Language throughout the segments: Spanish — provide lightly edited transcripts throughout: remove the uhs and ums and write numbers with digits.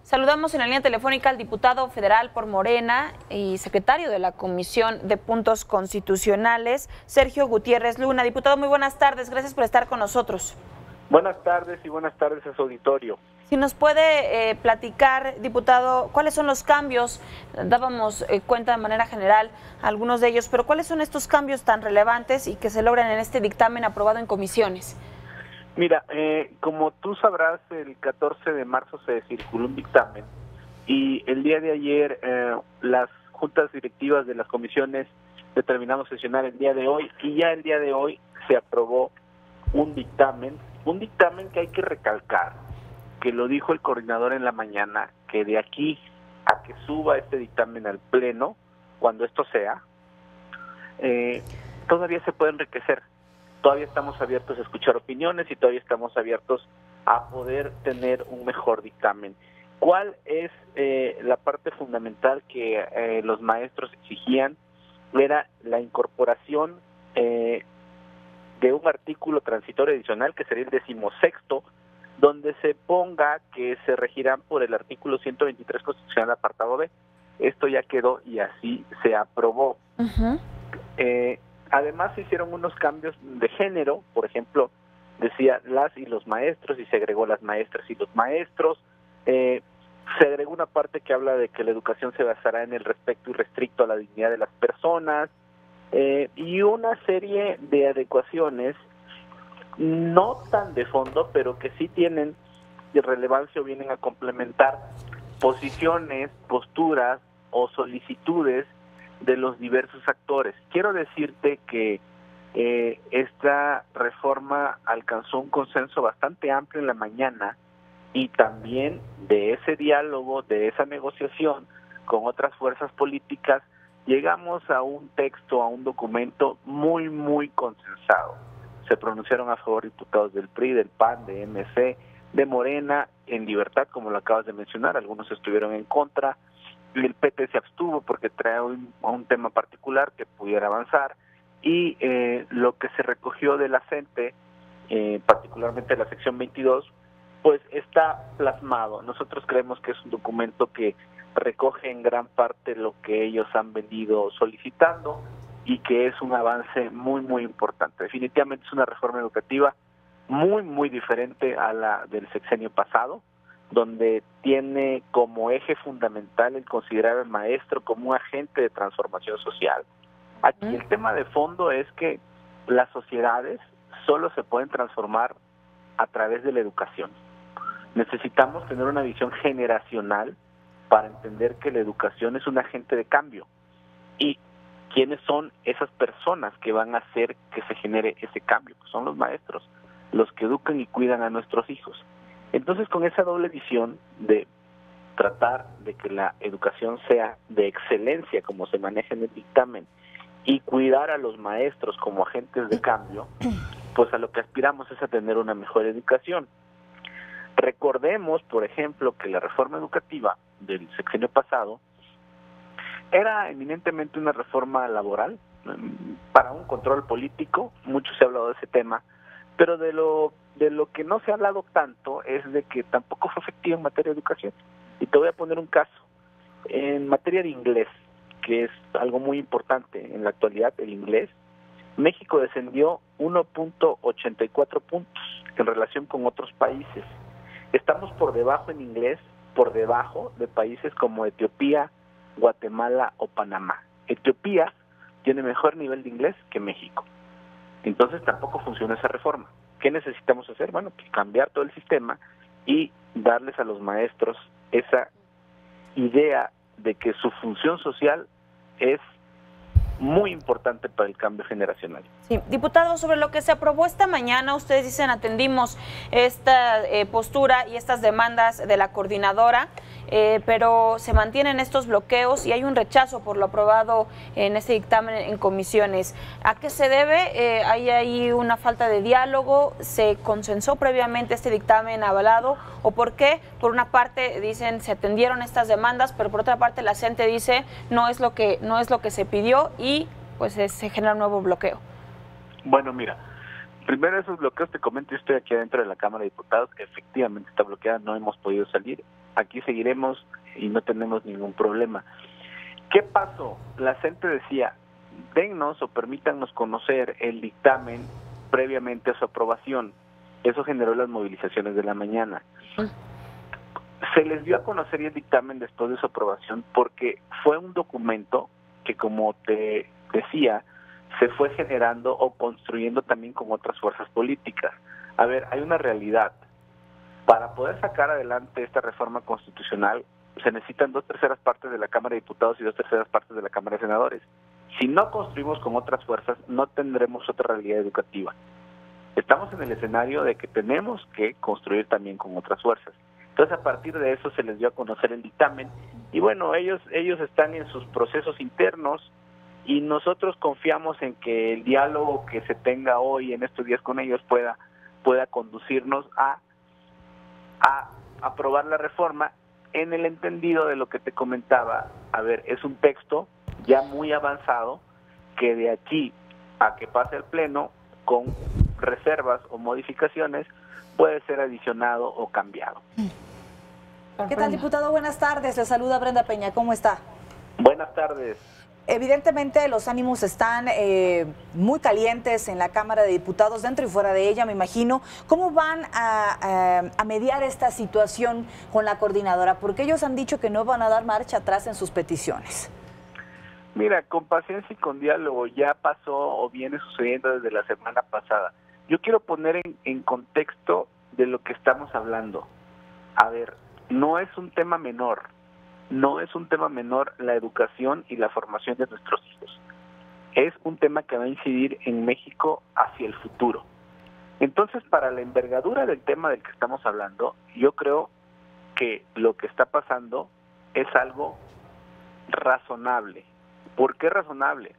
Saludamos en la línea telefónica al diputado federal por Morena y secretario de la Comisión de Puntos Constitucionales, Sergio Gutiérrez Luna. Diputado, muy buenas tardes, gracias por estar con nosotros. Buenas tardes y buenas tardes a su auditorio. Si nos puede platicar, diputado, cuáles son los cambios, dábamos cuenta de manera general algunos de ellos, pero cuáles son estos cambios tan relevantes y que se logran en este dictamen aprobado en comisiones. Mira, como tú sabrás, el 14 de marzo se circuló un dictamen y el día de ayer las juntas directivas de las comisiones determinamos sesionar el día de hoy y ya el día de hoy se aprobó un dictamen que hay que recalcar, que lo dijo el coordinador en la mañana, que de aquí a que suba este dictamen al pleno, cuando esto sea, todavía se puede enriquecer. Todavía estamos abiertos a escuchar opiniones y todavía estamos abiertos a poder tener un mejor dictamen. ¿Cuál es la parte fundamental que los maestros exigían? Era la incorporación de un artículo transitorio adicional, que sería el 16º, donde se ponga que se regirán por el artículo 123 constitucional apartado B. Esto ya quedó y así se aprobó. Además se hicieron unos cambios de género, por ejemplo, decía las y los maestros y se agregó las maestras y los maestros. Se agregó una parte que habla de que la educación se basará en el respeto irrestricto a la dignidad de las personas y una serie de adecuaciones no tan de fondo, pero que sí tienen relevancia o vienen a complementar posiciones, posturas o solicitudes de los diversos actores. Quiero decirte que esta reforma alcanzó un consenso bastante amplio en la mañana y también de ese diálogo, de esa negociación con otras fuerzas políticas, llegamos a un texto, a un documento muy consensado. Se pronunciaron a favor diputados del PRI, del PAN, de MC, de Morena, en Libertad, como lo acabas de mencionar, algunos estuvieron en contra. El PT se abstuvo porque trae un tema particular que pudiera avanzar y lo que se recogió de la CENTE, particularmente la sección 22, pues está plasmado. Nosotros creemos que es un documento que recoge en gran parte lo que ellos han venido solicitando y que es un avance muy importante. Definitivamente es una reforma educativa muy diferente a la del sexenio pasado, donde tiene como eje fundamental el considerar al maestro como un agente de transformación social. Aquí el tema de fondo es que las sociedades solo se pueden transformar a través de la educación. Necesitamos tener una visión generacional para entender que la educación es un agente de cambio. ¿Y quiénes son esas personas que van a hacer que se genere ese cambio? Pues son los maestros, los que educan y cuidan a nuestros hijos. Entonces, con esa doble visión de tratar de que la educación sea de excelencia, como se maneja en el dictamen, y cuidar a los maestros como agentes de cambio, pues a lo que aspiramos es a tener una mejor educación. Recordemos, por ejemplo, que la reforma educativa del sexenio pasado era eminentemente una reforma laboral para un control político. Mucho se ha hablado de ese tema, pero de lo que no se ha hablado tanto es de que tampoco fue efectiva en materia de educación. Y te voy a poner un caso. En materia de inglés, que es algo muy importante en la actualidad, el inglés, México descendió 1.84 puntos en relación con otros países. Estamos por debajo en inglés, por debajo de países como Etiopía, Guatemala o Panamá. Etiopía tiene mejor nivel de inglés que México. Entonces tampoco funciona esa reforma. ¿Qué necesitamos hacer? Bueno, pues cambiar todo el sistema y darles a los maestros esa idea de que su función social es muy importante para el cambio generacional. Sí, diputado, sobre lo que se aprobó esta mañana, ustedes dicen atendimos esta postura y estas demandas de la coordinadora, pero se mantienen estos bloqueos y hay un rechazo por lo aprobado en este dictamen en comisiones. ¿A qué se debe? ¿Hay ahí una falta de diálogo? ¿Se consensó previamente este dictamen avalado? ¿O por qué? Por una parte dicen se atendieron estas demandas, pero por otra parte la CENTE dice no es lo que se pidió y pues se genera un nuevo bloqueo. Bueno, mira, Primero, esos bloqueos, te comento, yo estoy aquí adentro de la Cámara de Diputados, efectivamente está bloqueada, no hemos podido salir, aquí seguiremos y no tenemos ningún problema. ¿Qué pasó? La gente decía, dennos o permítannos conocer el dictamen previamente a su aprobación. Eso generó las movilizaciones de la mañana. Se les dio a conocer el dictamen después de su aprobación porque fue un documento que, como te decía, se fue generando o construyendo también con otras fuerzas políticas. A ver, hay una realidad. Para poder sacar adelante esta reforma constitucional se necesitan 2/3 partes de la Cámara de Diputados y 2/3 partes de la Cámara de Senadores. Si no construimos con otras fuerzas, no tendremos otra realidad educativa. Estamos en el escenario de que tenemos que construir también con otras fuerzas. Entonces, a partir de eso se les dio a conocer el dictamen y bueno, ellos están en sus procesos internos y nosotros confiamos en que el diálogo que se tenga hoy en estos días con ellos pueda conducirnos a aprobar la reforma en el entendido de lo que te comentaba. A ver, es un texto ya muy avanzado que de aquí a que pase el Pleno con reservas o modificaciones puede ser adicionado o cambiado. ¿Qué tal, diputado? Buenas tardes. Le saluda Brenda Peña. ¿Cómo está? Buenas tardes. Evidentemente los ánimos están muy calientes en la Cámara de Diputados, dentro y fuera de ella, me imagino. ¿Cómo van a mediar esta situación con la coordinadora? Porque ellos han dicho que no van a dar marcha atrás en sus peticiones. Mira, con paciencia y con diálogo, ya pasó o viene sucediendo desde la semana pasada. Yo quiero poner en contexto de lo que estamos hablando. A ver, no es un tema menor. No es un tema menor la educación y la formación de nuestros hijos. Es un tema que va a incidir en México hacia el futuro. Entonces, para la envergadura del tema del que estamos hablando, yo creo que lo que está pasando es algo razonable. ¿Por qué razonable?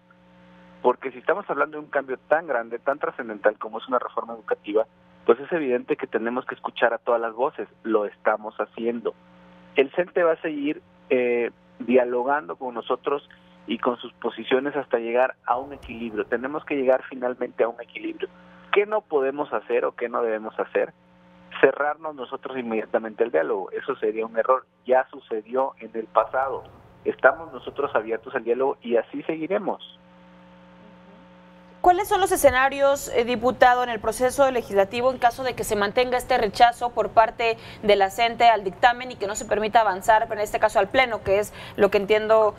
Porque si estamos hablando de un cambio tan grande, tan trascendental como es una reforma educativa, pues es evidente que tenemos que escuchar a todas las voces. Lo estamos haciendo. El CENTE va a seguir dialogando con nosotros y con sus posiciones hasta llegar a un equilibrio. Tenemos que llegar finalmente a un equilibrio. ¿Qué no podemos hacer o qué no debemos hacer? Cerrarnos nosotros inmediatamente el diálogo. Eso sería un error. Ya sucedió en el pasado. Estamos nosotros abiertos al diálogo y así seguiremos. ¿Cuáles son los escenarios, diputado, en el proceso legislativo en caso de que se mantenga este rechazo por parte de la CENTE al dictamen y que no se permita avanzar, pero en este caso al Pleno, que es lo que entiendo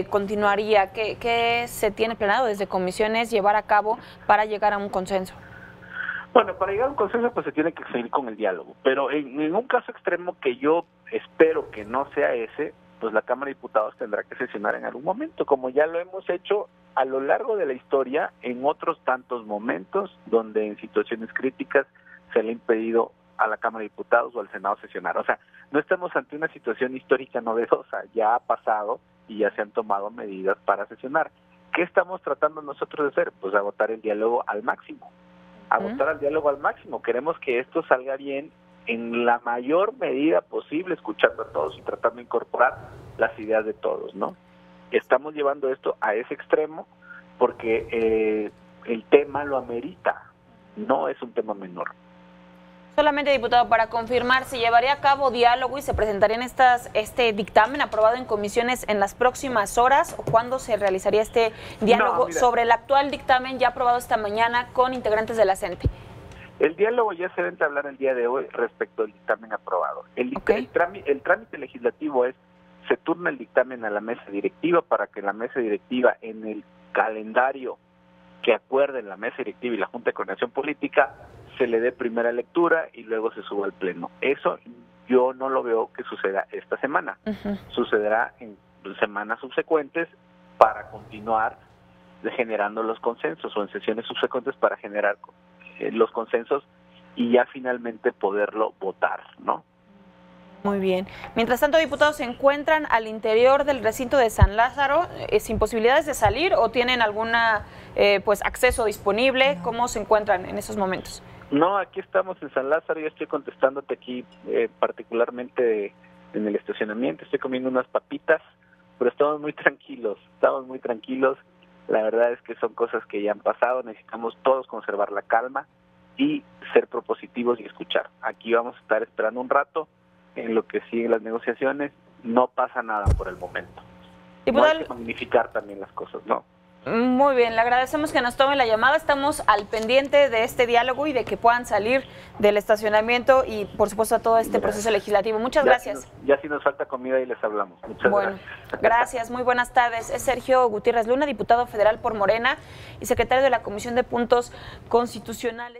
continuaría? ¿Qué se tiene planeado desde comisiones llevar a cabo para llegar a un consenso? Bueno, para llegar a un consenso pues se tiene que seguir con el diálogo, pero en un caso extremo que yo espero que no sea ese, pues la Cámara de Diputados tendrá que sesionar en algún momento, como ya lo hemos hecho a lo largo de la historia en otros tantos momentos donde en situaciones críticas se le ha impedido a la Cámara de Diputados o al Senado sesionar. O sea, no estamos ante una situación histórica novedosa, ya ha pasado y ya se han tomado medidas para sesionar. ¿Qué estamos tratando nosotros de hacer? Pues agotar el diálogo al máximo. Agotar el diálogo al máximo. Queremos que esto salga bien en la mayor medida posible, escuchando a todos y tratando de incorporar las ideas de todos, ¿no? Estamos llevando esto a ese extremo porque el tema lo amerita, no es un tema menor. Solamente, diputado, para confirmar, ¿se llevaría a cabo diálogo y se presentarían este dictamen aprobado en comisiones en las próximas horas o cuándo se realizaría este diálogo sobre el actual dictamen ya aprobado esta mañana con integrantes de la CENTE? El diálogo ya se va a entablar el día de hoy respecto al dictamen aprobado. El trámite legislativo se turna el dictamen a la mesa directiva para que la mesa directiva, en el calendario que acuerden la mesa directiva y la Junta de Coordinación Política, se le dé primera lectura y luego se suba al Pleno. Eso yo no lo veo que suceda esta semana. Sucederá en semanas subsecuentes para continuar generando los consensos o en sesiones subsecuentes para generar los consensos y ya finalmente poderlo votar, ¿no? Muy bien. Mientras tanto, diputados, ¿se encuentran al interior del recinto de San Lázaro sin posibilidades de salir o tienen alguna acceso disponible? ¿Cómo se encuentran en esos momentos? No, aquí estamos en San Lázaro. Yo estoy contestándote aquí particularmente en el estacionamiento. Estoy comiendo unas papitas, pero estamos muy tranquilos. La verdad es que son cosas que ya han pasado. Necesitamos todos conservar la calma. y ser propositivos y escuchar. Aquí vamos a estar esperando un rato en lo que siguen las negociaciones. No pasa nada por el momento. No hay que magnificar también las cosas, ¿no? Muy bien, le agradecemos que nos tome la llamada. Estamos al pendiente de este diálogo y de que puedan salir del estacionamiento y, por supuesto, a todo este proceso legislativo. Muchas gracias. Ya si nos falta comida y les hablamos. Muchas gracias. Gracias, muy buenas tardes. Es Sergio Gutiérrez Luna, diputado federal por Morena y secretario de la Comisión de Puntos Constitucionales.